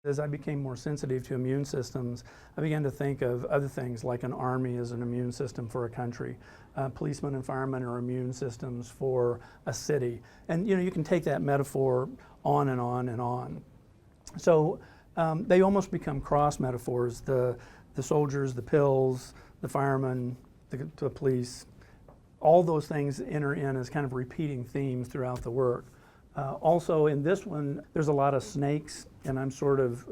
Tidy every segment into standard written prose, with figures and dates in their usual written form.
As I became more sensitive to immune systems, I began to think of other things like an army as an immune system for a country. Policemen and firemen are immune systems for a city. And you can take that metaphor on and on and on. So they almost become cross metaphors. The soldiers, the pills, the firemen, the police, all those things enter in as kind of repeating themes throughout the work. Also in this one, there's a lot of snakes, and I'm sort of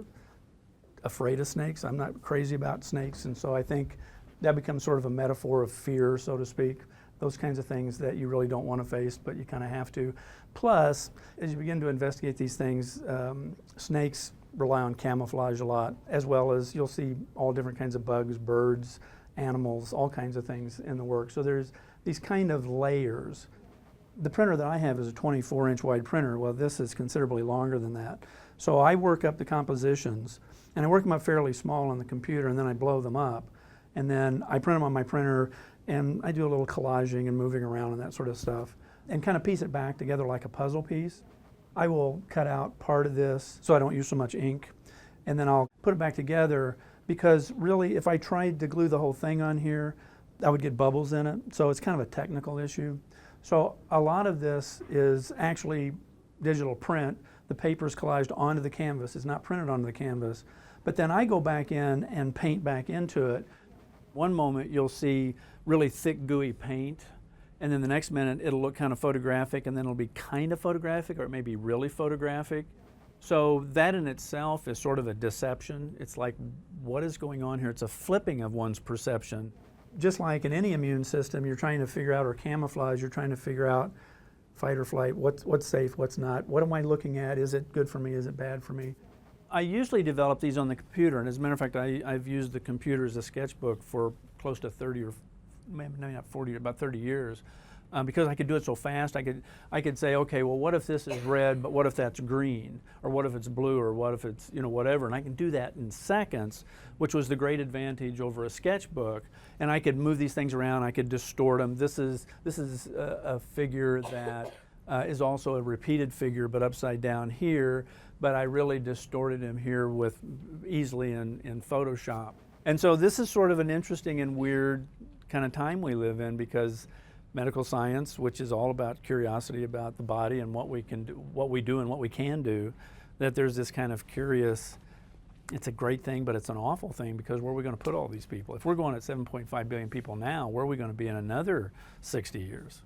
afraid of snakes. I'm not crazy about snakes, and so I think that becomes sort of a metaphor of fear, so to speak. Those kinds of things that you really don't want to face, but you kind of have to. Plus, as you begin to investigate these things, snakes rely on camouflage a lot, as well as you'll see all different kinds of bugs, birds, animals, all kinds of things in the work. So there's these kind of layers. The printer that I have is a 24-inch wide printer. Well, this is considerably longer than that. So I work up the compositions, and I work them up fairly small on the computer, and then I blow them up. And then I print them on my printer, and I do a little collaging and moving around and that sort of stuff, and kind of piece it back together like a puzzle piece. I will cut out part of this so I don't use so much ink, and then I'll put it back together, because really if I tried to glue the whole thing on here, I would get bubbles in it. So it's kind of a technical issue. So a lot of this is actually digital print. The paper is collaged onto the canvas. It's not printed onto the canvas. But then I go back in and paint back into it. One moment you'll see really thick, gooey paint, and then the next minute it'll look kind of photographic, and then it'll be kind of photographic, or it may be really photographic. So that in itself is sort of a deception. It's like, what is going on here? It's a flipping of one's perception. Just like in any immune system, you're trying to figure out, or camouflage, you're trying to figure out fight or flight, what's safe, what's not, what am I looking at, is it good for me, is it bad for me? I usually develop these on the computer, and as a matter of fact, I've used the computer as a sketchbook for close to 30 or maybe not 40, about 30 years. Because I could do it so fast, I could say, okay, well, what if this is red, but what if that's green? Or what if it's blue, or what if it's, whatever. And I can do that in seconds, which was the great advantage over a sketchbook. And I could move these things around, I could distort them. This is a figure that is also a repeated figure, but upside down here. But I really distorted him here with easily in Photoshop. And so this is sort of an interesting and weird kind of time we live in, because medical science, which is all about curiosity about the body and what we can do, what we do and what we can do, that there's this kind of curious, it's a great thing, but it's an awful thing, because where are we going to put all these people? If we're going at 7.5 billion people now, where are we going to be in another 60 years?